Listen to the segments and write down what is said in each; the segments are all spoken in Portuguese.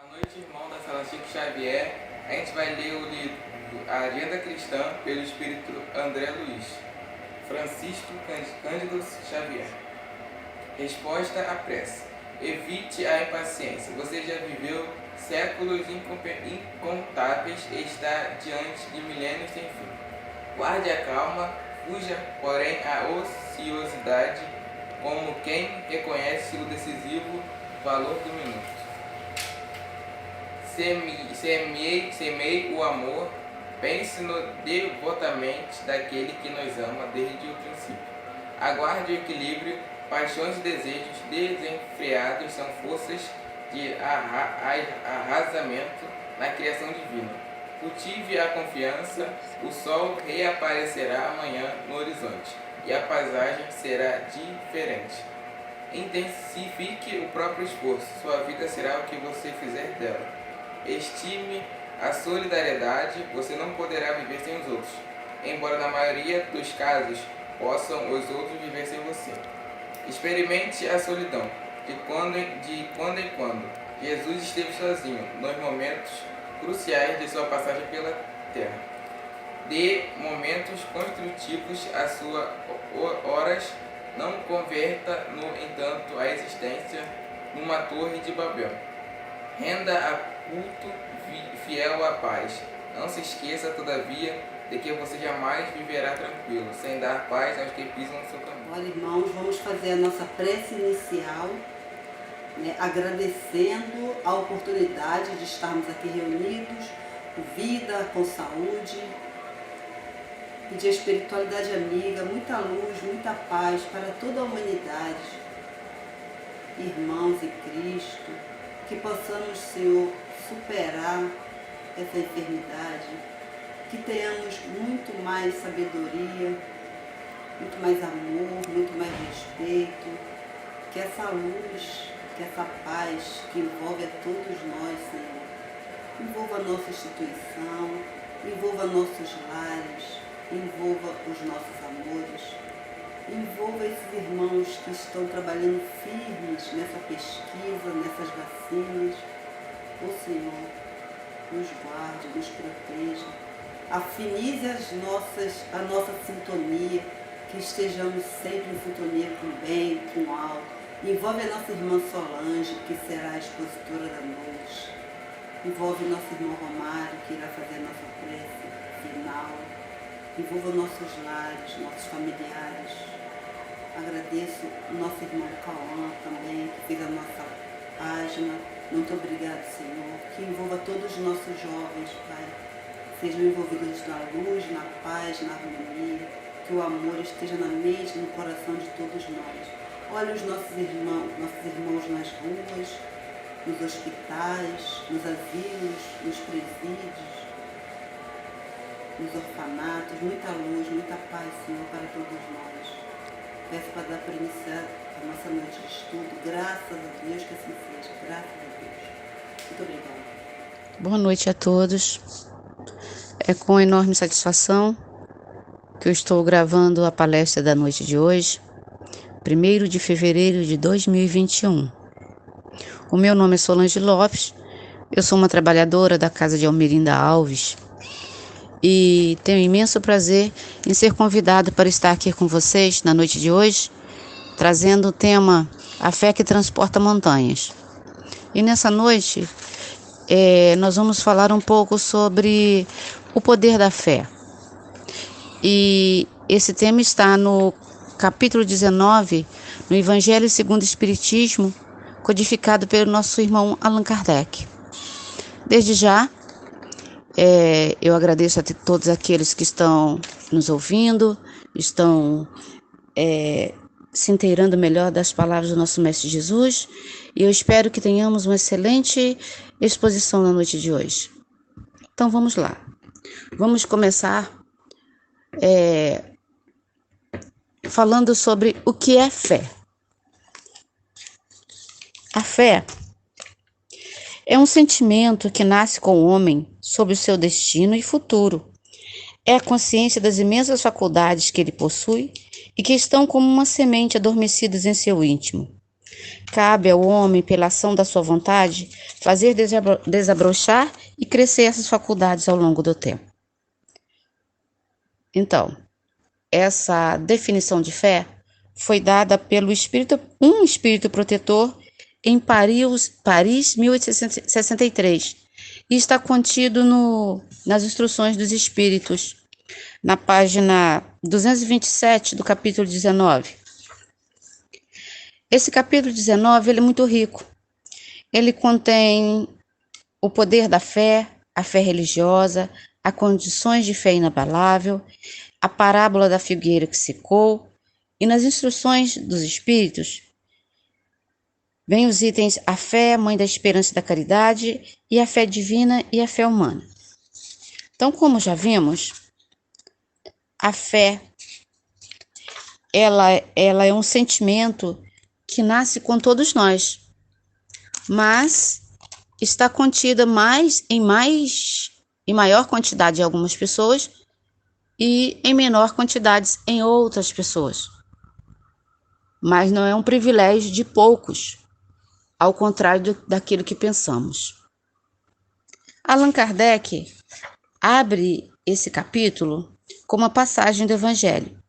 Boa noite, irmão da Sala Chico Xavier. A gente vai ler o livro A Agenda Cristã pelo Espírito André Luiz, Francisco Cândido Xavier. Resposta à pressa. Evite a impaciência. Você já viveu séculos incontáveis e está diante de milênios sem fim. Guarde a calma, fuja, porém, a ociosidade, como quem reconhece o decisivo valor do minuto. Semeie o amor, pense-no devotamente daquele que nos ama desde o princípio. Aguarde o equilíbrio, paixões e desejos desenfreados são forças de arrasamento na criação divina. Cultive a confiança, o sol reaparecerá amanhã no horizonte e a paisagem será diferente. Intensifique o próprio esforço, sua vida será o que você fizer dela. Estime a solidariedade, você não poderá viver sem os outros, embora na maioria dos casos possam os outros viver sem você. Experimente a solidão, de quando em quando. Jesus esteve sozinho nos momentos cruciais de sua passagem pela terra. Dê momentos construtivos à sua horas, não converta, no entanto, a existência numa torre de Babel. Renda a culto fiel à paz. Não se esqueça, todavia, de que você jamais viverá tranquilo, sem dar paz aos que pisam no seu caminho. Olha, irmãos, vamos fazer a nossa prece inicial, agradecendo a oportunidade de estarmos aqui reunidos, com vida, com saúde, pedir a espiritualidade amiga, muita luz, muita paz para toda a humanidade, irmãos em Cristo, que possamos, Senhor, superar essa enfermidade, que tenhamos muito mais sabedoria, muito mais amor, muito mais respeito, que essa luz, que essa paz que envolve a todos nós, Senhor, envolva a nossa instituição, envolva nossos lares, envolva os nossos amores, envolva esses irmãos que estão trabalhando firmes nessa pesquisa, nessas vacinas. O Senhor nos guarde, nos proteja, afinize a nossa sintonia, que estejamos sempre em sintonia com o bem, com o alto. Envolve a nossa irmã Solange, que será a expositora da noite. Envolve nosso irmão Romário, que irá fazer a nossa prece final. Envolva nossos lares, nossos familiares. Agradeço o nosso irmão Cauã também, que fez a nossa página. Muito obrigado, Senhor. Que envolva todos os nossos jovens, Pai. Sejam envolvidos na luz, na paz, na harmonia. Que o amor esteja na mente e no coração de todos nós. Olha os nossos irmãos nas ruas, nos hospitais, nos asilos, nos presídios, nos orfanatos. Muita luz, muita paz, Senhor, para todos nós. Peço para dar para iniciar a nossa noite de estudo. Graças a Deus que assim seja. Graças a Deus. Muito obrigada. Boa noite a todos. É com enorme satisfação que eu estou gravando a palestra da noite de hoje, 1º de fevereiro de 2021. O meu nome é Solange Lopes, eu sou uma trabalhadora da Casa de Almerinda Alves e tenho imenso prazer em ser convidada para estar aqui com vocês na noite de hoje, trazendo o tema A Fé que Transporta Montanhas. E nessa noite, nós vamos falar um pouco sobre o poder da fé. E esse tema está no capítulo 19, no Evangelho segundo o Espiritismo, codificado pelo nosso irmão Allan Kardec. Desde já, eu agradeço a todos aqueles que estão nos ouvindo, estão se inteirando melhor das palavras do nosso Mestre Jesus, e eu espero que tenhamos uma excelente exposição na noite de hoje. Então vamos lá. Vamos começar falando sobre o que é fé. A fé é um sentimento que nasce com o homem sobre o seu destino e futuro. É a consciência das imensas faculdades que ele possui e que estão como uma semente adormecidas em seu íntimo. Cabe ao homem, pela ação da sua vontade, fazer desabrochar e crescer essas faculdades ao longo do tempo. Então, essa definição de fé foi dada pelo um espírito protetor em Paris 1863, e está contido nas instruções dos espíritos, na página 227 do capítulo 19. Esse capítulo 19 ele é muito rico. Ele contém o poder da fé, a fé religiosa, as condições de fé inabalável, a parábola da figueira que secou, e nas instruções dos espíritos vem os itens a fé, mãe da esperança e da caridade, e a fé divina e a fé humana. Então, como já vimos, a fé ela é um sentimento que nasce com todos nós, mas está contida em maior quantidade em algumas pessoas e em menor quantidade em outras pessoas. Mas não é um privilégio de poucos, ao contrário daquilo que pensamos. Allan Kardec abre esse capítulo com uma passagem do Evangelho,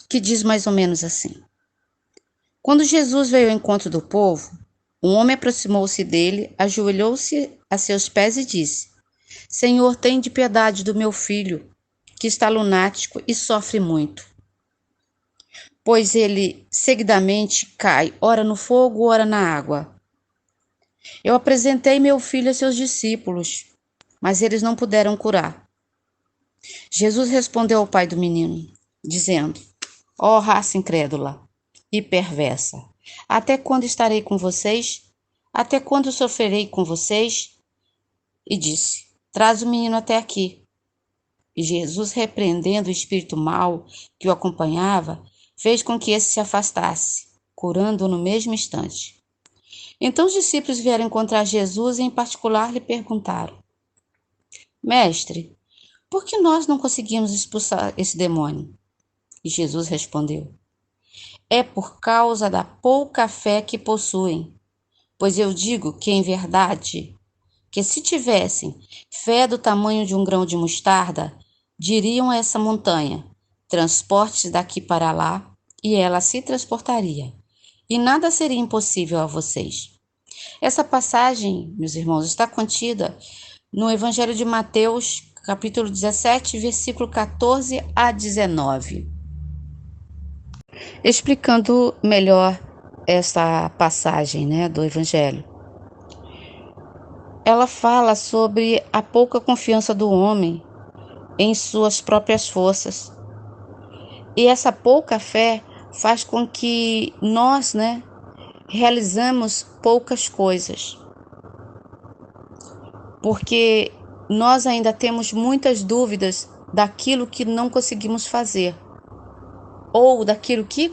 que diz mais ou menos assim: Quando Jesus veio ao encontro do povo, um homem aproximou-se dele, ajoelhou-se a seus pés e disse: Senhor, tende piedade do meu filho, que está lunático e sofre muito. Pois ele seguidamente cai, ora no fogo, ora na água. Eu apresentei meu filho a seus discípulos, mas eles não puderam curar. Jesus respondeu ao pai do menino, dizendo: Ó raça incrédula e perversa, até quando estarei com vocês? Até quando sofrerei com vocês? E disse: Traz o menino até aqui. E Jesus, repreendendo o espírito mau que o acompanhava, fez com que esse se afastasse, curando-o no mesmo instante. Então os discípulos vieram encontrar Jesus e em particular lhe perguntaram: Mestre, por que nós não conseguimos expulsar esse demônio? E Jesus respondeu: É por causa da pouca fé que possuem. Pois eu digo que, em verdade, que se tivessem fé do tamanho de um grão de mostarda, diriam a essa montanha: transporte-se daqui para lá, e ela se transportaria. E nada seria impossível a vocês. Essa passagem, meus irmãos, está contida no Evangelho de Mateus, capítulo 17, versículo 14 a 19. Explicando melhor essa passagem, do Evangelho. Ela fala sobre a pouca confiança do homem em suas próprias forças. E essa pouca fé faz com que nós, realizamos poucas coisas. Porque nós ainda temos muitas dúvidas daquilo que não conseguimos fazer, ou daquilo que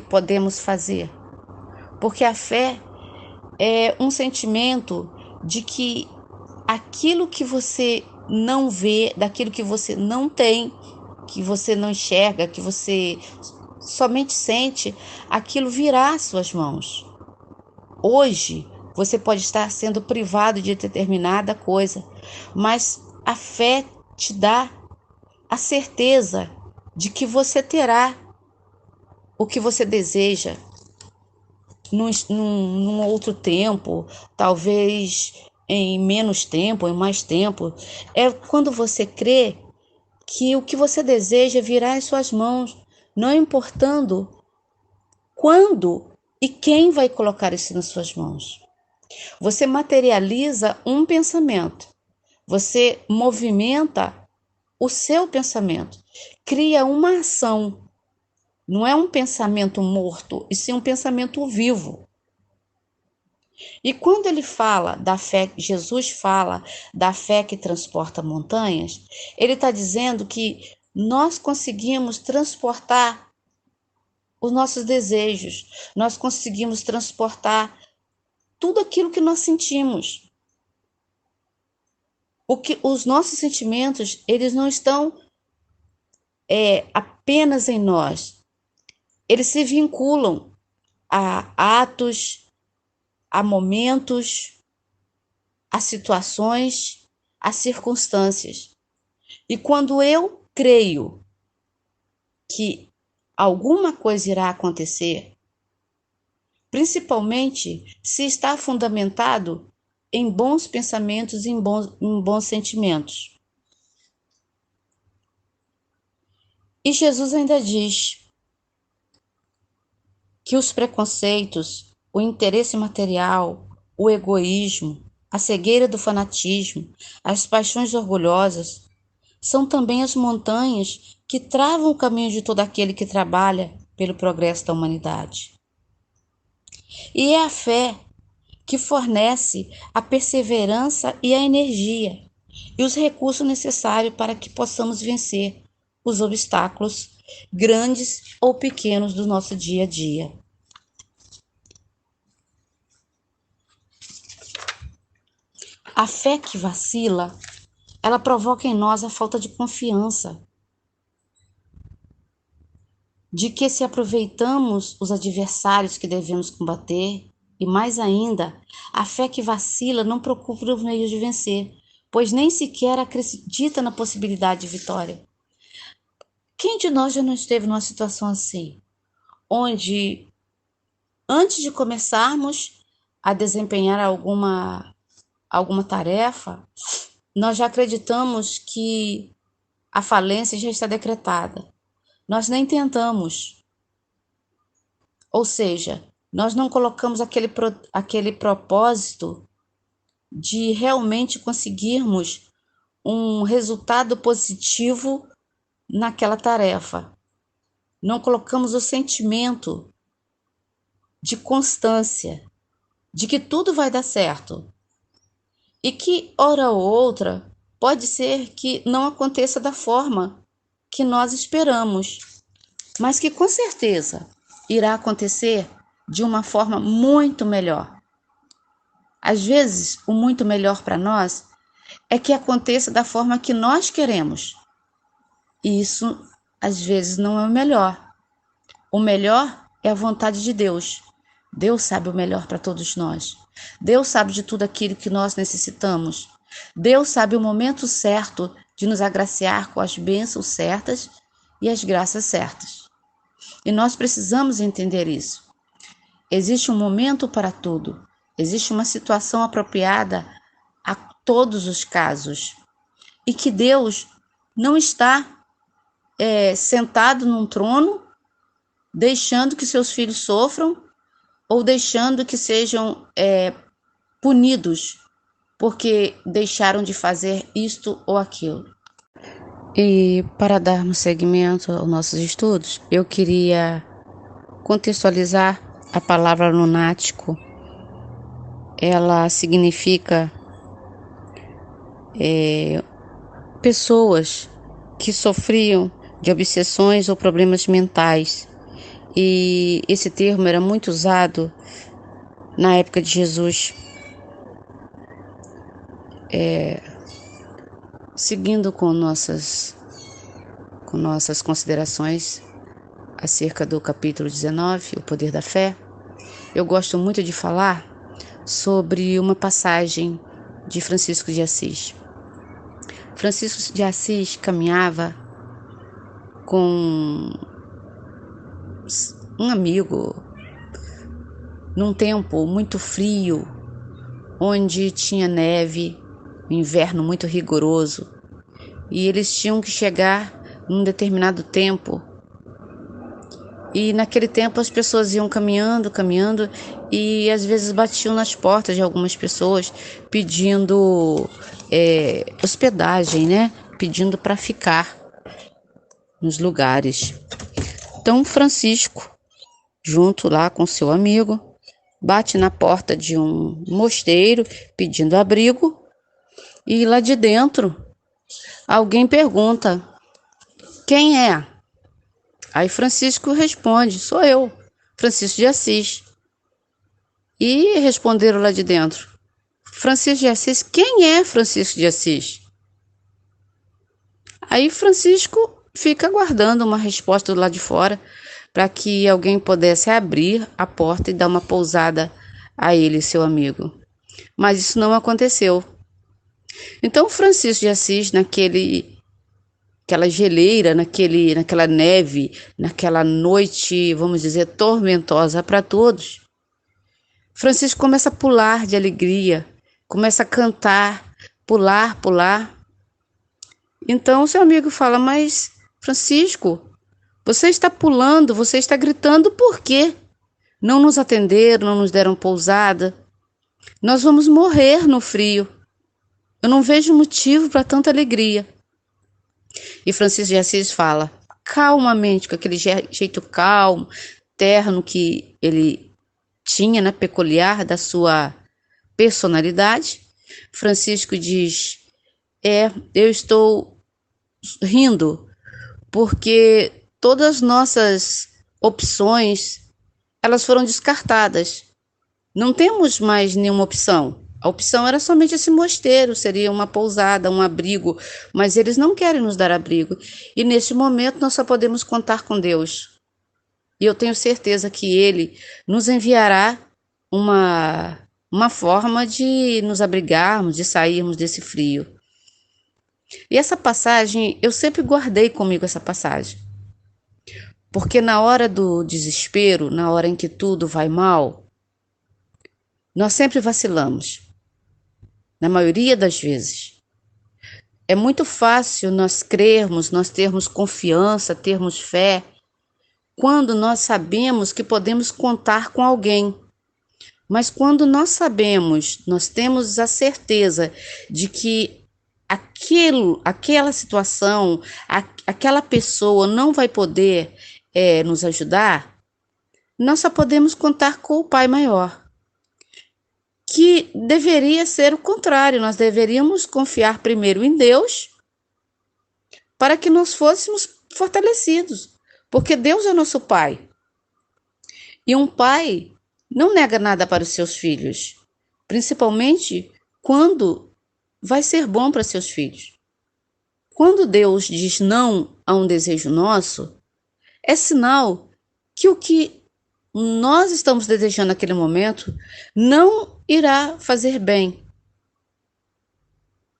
podemos fazer. Porque a fé é um sentimento de que aquilo que você não vê, daquilo que você não tem, que você não enxerga, que você somente sente, aquilo virá às suas mãos. Hoje, você pode estar sendo privado de determinada coisa, mas a fé te dá a certeza de que você terá o que você deseja num outro tempo, talvez em menos tempo, em mais tempo. É quando você crê que o que você deseja virá em suas mãos, não importando quando e quem vai colocar isso nas suas mãos. Você materializa um pensamento, você movimenta o seu pensamento, cria uma ação. Não é um pensamento morto, e sim um pensamento vivo. E quando ele fala da fé, Jesus fala da fé que transporta montanhas, ele está dizendo que nós conseguimos transportar os nossos desejos, nós conseguimos transportar tudo aquilo que nós sentimos. Os nossos sentimentos, eles não estão apenas em nós. Eles se vinculam a atos, a momentos, a situações, a circunstâncias. E quando eu creio que alguma coisa irá acontecer, principalmente se está fundamentado em bons pensamentos e em bons sentimentos. E Jesus ainda diz que os preconceitos, o interesse material, o egoísmo, a cegueira do fanatismo, as paixões orgulhosas, são também as montanhas que travam o caminho de todo aquele que trabalha pelo progresso da humanidade. E é a fé que fornece a perseverança e a energia e os recursos necessários para que possamos vencer os obstáculos, grandes ou pequenos, do nosso dia a dia. A fé que vacila, ela provoca em nós a falta de confiança, de que se aproveitamos os adversários que devemos combater, e mais ainda, a fé que vacila não procura os meios de vencer, pois nem sequer acredita na possibilidade de vitória. Quem de nós já não esteve numa situação assim, onde antes de começarmos a desempenhar alguma tarefa, nós já acreditamos que a falência já está decretada. Nós nem tentamos. Ou seja, nós não colocamos aquele propósito de realmente conseguirmos um resultado positivo naquela tarefa. Não colocamos o sentimento de constância, de que tudo vai dar certo. E que, hora ou outra, pode ser que não aconteça da forma que nós esperamos, mas que com certeza irá acontecer de uma forma muito melhor. Às vezes, o muito melhor para nós é que aconteça da forma que nós queremos. E isso, às vezes, não é o melhor. O melhor é a vontade de Deus. Deus sabe o melhor para todos nós. Deus sabe de tudo aquilo que nós necessitamos. Deus sabe o momento certo de nos agraciar com as bênçãos certas e as graças certas. E nós precisamos entender isso. Existe um momento para tudo. Existe uma situação apropriada a todos os casos. E que Deus não está sentado num trono, deixando que seus filhos sofram ou deixando que sejam punidos porque deixaram de fazer isto ou aquilo. E para darmos seguimento aos nossos estudos, eu queria contextualizar a palavra lunático. Ela significa pessoas que sofriam de obsessões ou problemas mentais. E esse termo era muito usado na época de Jesus. Seguindo com nossas considerações acerca do capítulo 19, o poder da fé, eu gosto muito de falar sobre uma passagem de Francisco de Assis. Francisco de Assis caminhava com um amigo num tempo muito frio, onde tinha neve, um inverno muito rigoroso, e eles tinham que chegar num determinado tempo. E naquele tempo as pessoas iam caminhando, e às vezes batiam nas portas de algumas pessoas pedindo hospedagem, né? Pedindo para ficar nos lugares. Então Francisco, junto lá com seu amigo, bate na porta de um mosteiro pedindo abrigo, e lá de dentro alguém pergunta: quem é? Aí Francisco responde: sou eu, Francisco de Assis. E responderam lá de dentro: Francisco de Assis, quem é Francisco de Assis? Aí Francisco fica aguardando uma resposta do lado de fora, para que alguém pudesse abrir a porta e dar uma pousada a ele, seu amigo. Mas isso não aconteceu. Então Francisco de Assis, naquela geleira, naquela neve, naquela noite, vamos dizer, tormentosa para todos, Francisco começa a pular de alegria, começa a cantar, pular. Então seu amigo fala: mas Francisco, você está pulando, você está gritando, por quê? Não nos atenderam, não nos deram pousada. Nós vamos morrer no frio. Eu não vejo motivo para tanta alegria. E Francisco de Assis fala calmamente, com aquele jeito calmo, terno que ele tinha, né, peculiar da sua personalidade. Francisco diz: eu estou rindo porque todas as nossas opções, elas foram descartadas. Não temos mais nenhuma opção. A opção era somente esse mosteiro, seria uma pousada, um abrigo, mas eles não querem nos dar abrigo. E neste momento nós só podemos contar com Deus. E eu tenho certeza que Ele nos enviará uma forma de nos abrigarmos, de sairmos desse frio. E essa passagem, eu sempre guardei comigo essa passagem. Porque na hora do desespero, na hora em que tudo vai mal, nós sempre vacilamos. Na maioria das vezes. É muito fácil nós crermos, nós termos confiança, termos fé, quando nós sabemos que podemos contar com alguém. Mas quando nós sabemos, nós temos a certeza de que aquela situação, aquela pessoa não vai poder nos ajudar, nós só podemos contar com o Pai Maior. Que deveria ser o contrário, nós deveríamos confiar primeiro em Deus para que nós fôssemos fortalecidos, porque Deus é nosso Pai. E um pai não nega nada para os seus filhos, principalmente quando vai ser bom para seus filhos. Quando Deus diz não a um desejo nosso, é sinal que o que nós estamos desejando naquele momento não irá fazer bem.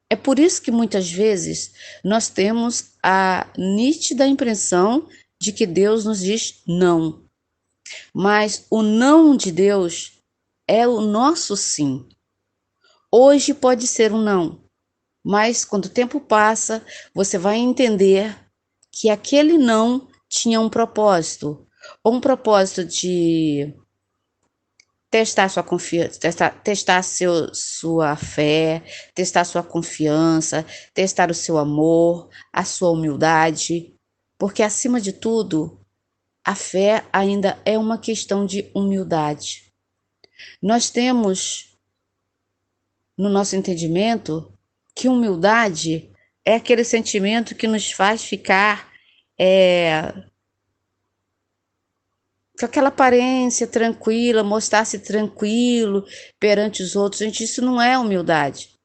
É por isso que muitas vezes nós temos a nítida impressão de que Deus nos diz não. Mas o não de Deus é o nosso sim. Hoje pode ser um não, mas quando o tempo passa, você vai entender que aquele não tinha um propósito. Ou um propósito de testar sua confiança, testar sua fé, testar sua confiança, testar o seu amor, a sua humildade, porque acima de tudo, a fé ainda é uma questão de humildade. Nós temos no nosso entendimento que humildade é aquele sentimento que nos faz ficar com aquela aparência tranquila, mostrar-se tranquilo perante os outros. Gente, isso não é humildade.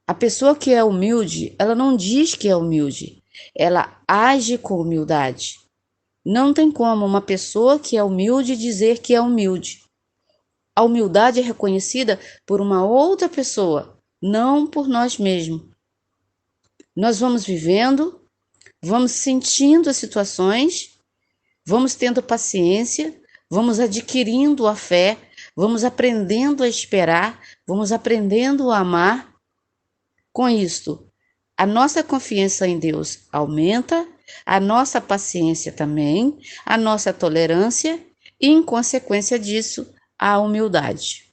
A pessoa que é humilde, ela não diz que é humilde, ela age com humildade. Não tem como uma pessoa que é humilde dizer que é humilde. A humildade é reconhecida por uma outra pessoa, não por nós mesmos. Nós vamos vivendo, vamos sentindo as situações, vamos tendo paciência, vamos adquirindo a fé, vamos aprendendo a esperar, vamos aprendendo a amar. Com isto, a nossa confiança em Deus aumenta, a nossa paciência também, a nossa tolerância e, em consequência disso, a humildade.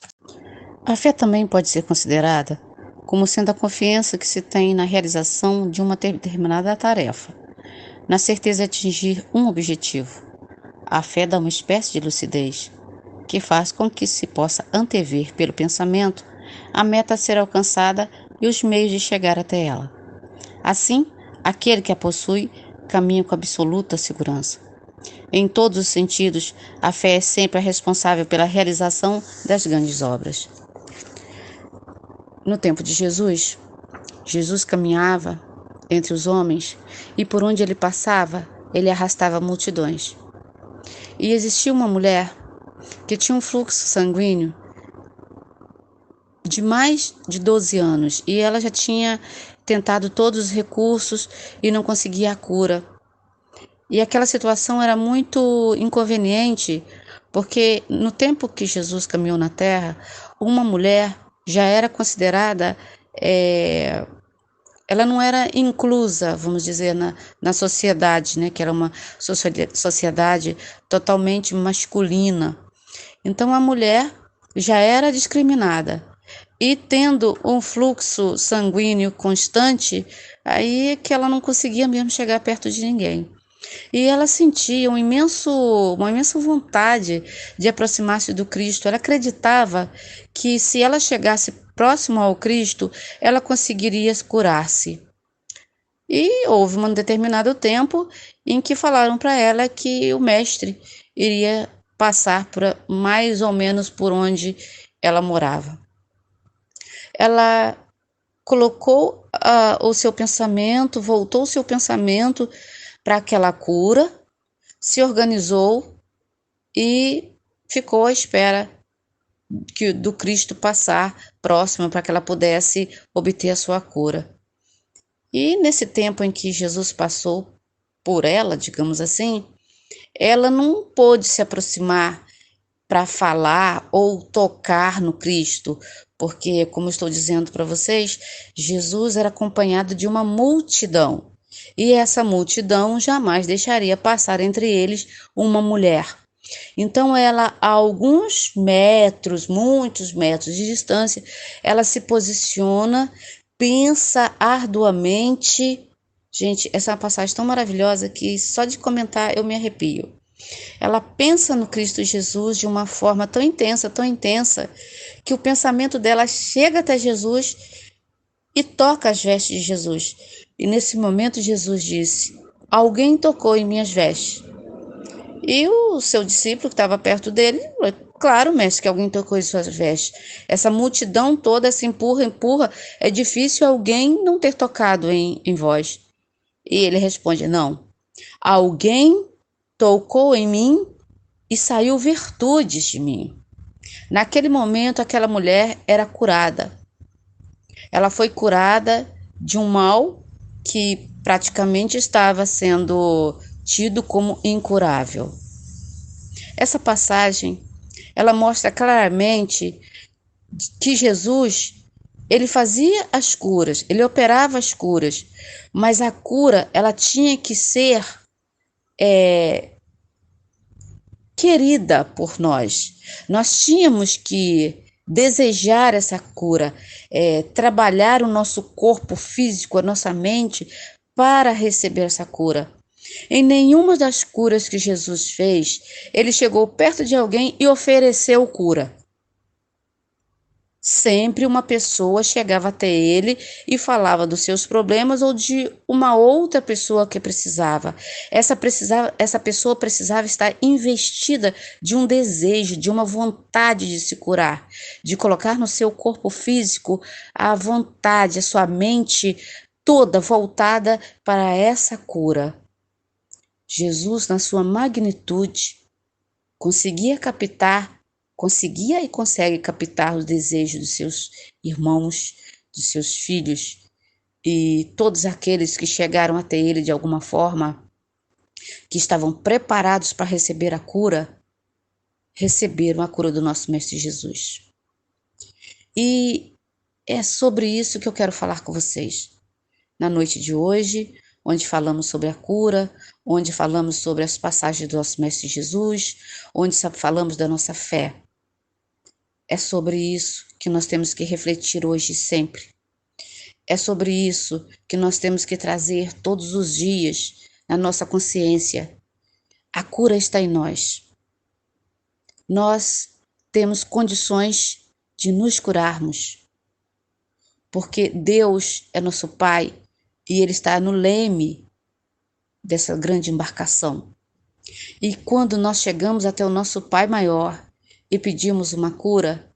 A fé também pode ser considerada como sendo a confiança que se tem na realização de uma determinada tarefa, na certeza de atingir um objetivo. A fé dá uma espécie de lucidez, que faz com que se possa antever pelo pensamento a meta a ser alcançada e os meios de chegar até ela. Assim, aquele que a possui caminha com absoluta segurança. Em todos os sentidos, a fé é sempre a responsável pela realização das grandes obras. No tempo de Jesus, Jesus caminhava entre os homens e por onde ele passava, ele arrastava multidões. E existia uma mulher que tinha um fluxo sanguíneo de mais de 12 anos e ela já tinha tentado todos os recursos e não conseguia a cura. E aquela situação era muito inconveniente, porque no tempo que Jesus caminhou na terra, uma mulher já era considerada, ela não era inclusa, vamos dizer, na sociedade, né? Que era uma sociedade totalmente masculina. Então a mulher já era discriminada. E tendo um fluxo sanguíneo constante, aí é que ela não conseguia mesmo chegar perto de ninguém. E ela sentia uma imensa vontade de aproximar-se do Cristo. Ela acreditava que se ela chegasse próximo ao Cristo, ela conseguiria curar-se. E houve um determinado tempo em que falaram para ela que o mestre iria passar por mais ou menos por onde ela morava. Ela colocou o seu pensamento, voltou o seu pensamento para aquela cura, se organizou e ficou à espera do Cristo passar próximo para que ela pudesse obter a sua cura. E nesse tempo em que Jesus passou por ela, digamos assim, ela não pôde se aproximar para falar ou tocar no Cristo, porque, como estou dizendo para vocês, Jesus era acompanhado de uma multidão, e essa multidão jamais deixaria passar entre eles uma mulher. Então ela, a alguns metros, muitos metros de distância, ela se posiciona, pensa arduamente. Gente, essa é uma passagem tão maravilhosa que só de comentar eu me arrepio. Ela pensa no Cristo Jesus de uma forma tão intensa, que o pensamento dela chega até Jesus e toca as vestes de Jesus. E nesse momento Jesus disse: alguém tocou em minhas vestes. E o seu discípulo que estava perto dele, claro, mestre, que alguém tocou em suas vestes. Essa multidão toda se empurra, é difícil alguém não ter tocado em vós. E ele responde: não, alguém tocou em mim e saiu virtudes de mim. Naquele momento, aquela mulher era curada. Ela foi curada de um mal que praticamente estava sendo tido como incurável. Essa passagem, ela mostra claramente que Jesus, ele fazia as curas, ele operava as curas, mas a cura, ela tinha que ser querida por nós. Nós tínhamos que desejar essa cura, trabalhar o nosso corpo físico, a nossa mente, para receber essa cura. Em nenhuma das curas que Jesus fez, ele chegou perto de alguém e ofereceu cura. Sempre uma pessoa chegava até ele e falava dos seus problemas ou de uma outra pessoa que precisava. Essa pessoa precisava estar investida de um desejo, de uma vontade de se curar, de colocar no seu corpo físico a vontade, a sua mente toda voltada para essa cura. Jesus, na sua magnitude, conseguia e consegue captar os desejos dos seus irmãos, dos seus filhos e todos aqueles que chegaram até ele de alguma forma, que estavam preparados para receber a cura, receberam a cura do nosso Mestre Jesus. E é sobre isso que eu quero falar com vocês na noite de hoje, onde falamos sobre a cura, onde falamos sobre as passagens do nosso Mestre Jesus, onde falamos da nossa fé. É sobre isso que nós temos que refletir hoje e sempre. É sobre isso que nós temos que trazer todos os dias na nossa consciência. A cura está em nós. Nós temos condições de nos curarmos, porque Deus é nosso Pai e Ele está no leme dessa grande embarcação. E quando nós chegamos até o nosso Pai maior e pedimos uma cura,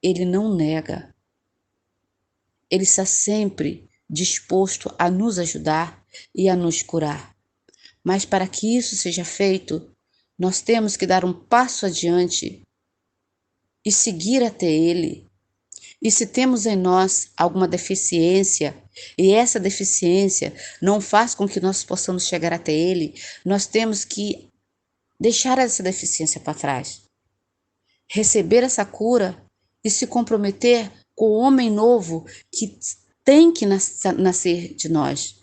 Ele não nega. Ele está sempre disposto a nos ajudar e a nos curar. Mas para que isso seja feito, Nós temos que dar um passo adiante e seguir até Ele. E se temos em nós alguma deficiência, e essa deficiência não faz com que nós possamos chegar até Ele, nós temos que deixar essa deficiência para trás. Receber essa cura e se comprometer com o homem novo que tem que nascer de nós,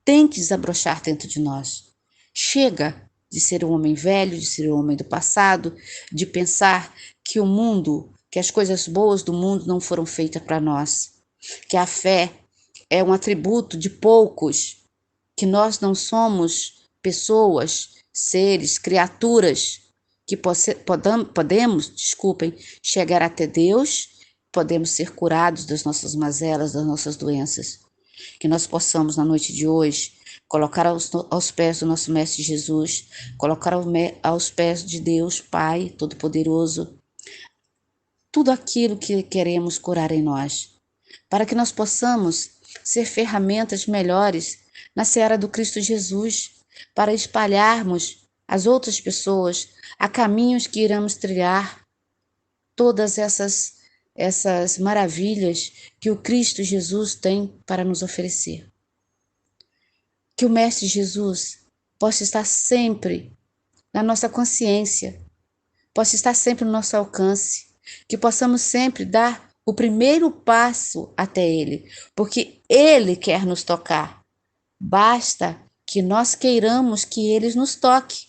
tem que desabrochar dentro de nós. Chega de ser um homem velho, de ser um homem do passado, de pensar que o mundo, que as coisas boas do mundo não foram feitas para nós, que a fé é um atributo de poucos, que nós não somos pessoas, seres, criaturas, que podemos, chegar até Deus, podemos ser curados das nossas mazelas, das nossas doenças. Que nós possamos, na noite de hoje, colocar aos pés do nosso Mestre Jesus, colocar aos pés de Deus, Pai Todo-Poderoso, tudo aquilo que queremos curar em nós, para que nós possamos ser ferramentas melhores na seara do Cristo Jesus, para espalharmos as outras pessoas a caminhos que iremos trilhar, todas essas maravilhas que o Cristo Jesus tem para nos oferecer. Que o Mestre Jesus possa estar sempre na nossa consciência, possa estar sempre no nosso alcance, que possamos sempre dar o primeiro passo até Ele, porque Ele quer nos tocar. Basta que nós queiramos que Ele nos toque.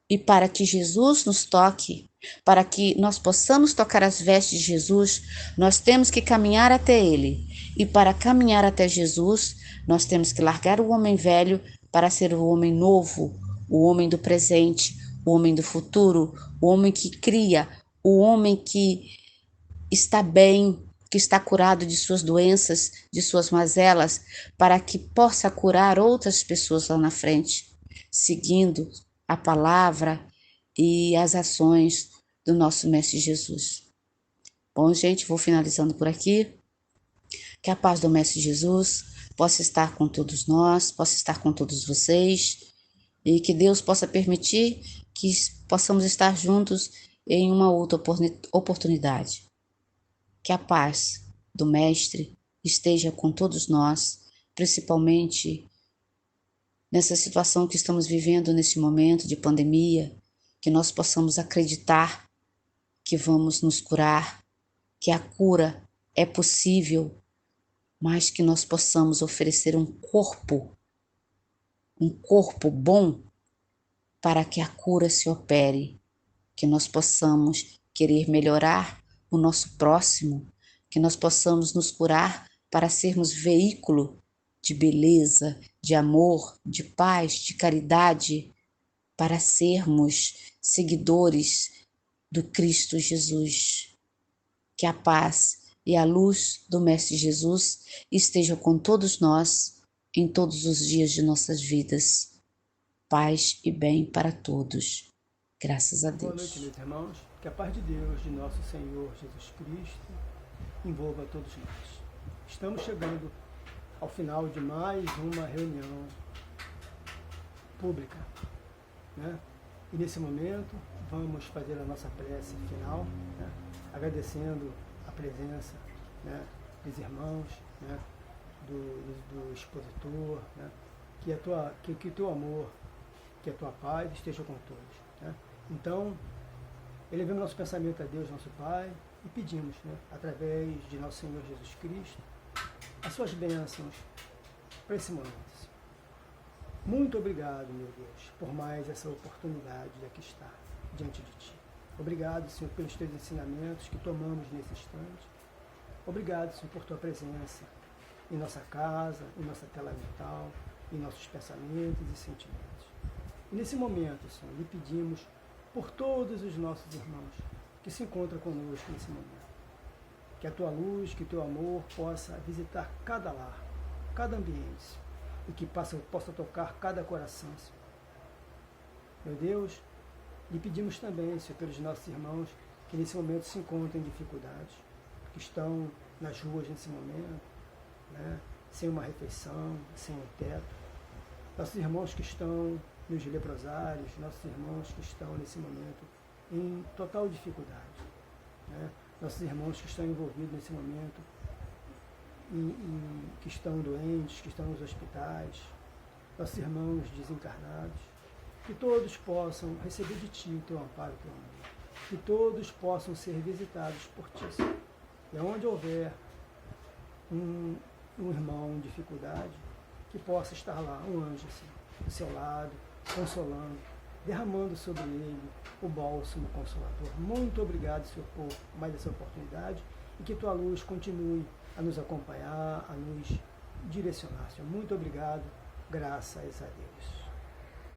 E para que Jesus nos toque, para que nós possamos tocar as vestes de Jesus, nós temos que caminhar até Ele. E para caminhar até Jesus, nós temos que largar o homem velho para ser o homem novo, o homem do presente, o homem do futuro, o homem que cria, o homem que está bem, que está curado de suas doenças, de suas mazelas, para que possa curar outras pessoas lá na frente, seguindo a palavra e as ações do nosso Mestre Jesus. Bom, gente, vou finalizando por aqui. Que a paz do Mestre Jesus possa estar com todos nós, possa estar com todos vocês, e que Deus possa permitir que possamos estar juntos em uma outra oportunidade. Que a paz do Mestre esteja com todos nós, principalmente nessa situação que estamos vivendo nesse momento de pandemia, que nós possamos acreditar que vamos nos curar, que a cura é possível, mas que nós possamos oferecer um corpo bom para que a cura se opere, que nós possamos querer melhorar o nosso próximo, que nós possamos nos curar para sermos veículo de beleza, de amor, de paz, de caridade, para sermos seguidores do Cristo Jesus. Que a paz e a luz do Mestre Jesus estejam com todos nós em todos os dias de nossas vidas. Paz e bem para todos. Graças a Deus. Boa noite, meus irmãos. Que a paz de Deus, de nosso Senhor Jesus Cristo, envolva todos nós. Estamos chegando ao final de mais uma reunião pública, né? E nesse momento vamos fazer a nossa prece final, né? Agradecendo a presença, né, dos irmãos, né, do expositor, né? Que o teu amor, que a tua paz esteja com todos, né? Então, elevamos nosso pensamento a Deus, nosso Pai, e pedimos, né, através de nosso Senhor Jesus Cristo, as suas bênçãos para esse momento. Muito obrigado, meu Deus, por mais essa oportunidade de aqui estar diante de Ti. Obrigado, Senhor, pelos Teus ensinamentos que tomamos nesse instante. Obrigado, Senhor, por Tua presença em nossa casa, em nossa tela mental, em nossos pensamentos e sentimentos. E nesse momento, Senhor, lhe pedimos por todos os nossos irmãos que se encontram conosco nesse momento. Que a Tua luz, que o Teu amor possa visitar cada lar, cada ambiente, e que possa tocar cada coração, Senhor. Meu Deus, lhe pedimos também, Senhor, pelos nossos irmãos que nesse momento se encontram em dificuldades, que estão nas ruas nesse momento, né, sem uma refeição, sem um teto. nossos irmãos que estão nos leprosários, nossos irmãos que estão nesse momento em total dificuldade, né? Nossos irmãos que estão envolvidos nesse momento, que estão doentes, que estão nos hospitais, nossos irmãos desencarnados, que todos possam receber de Ti o Teu amparo, o Teu amor, que todos possam ser visitados por Ti, Senhor. E onde houver um irmão em dificuldade, que possa estar lá, um anjo, Senhor, do seu lado, consolando, derramando sobre ele o bálsamo consolador. Muito obrigado, Senhor, por mais essa oportunidade e que Tua luz continue a nos acompanhar, a nos direcionar, Senhor. Muito obrigado, graças a Deus.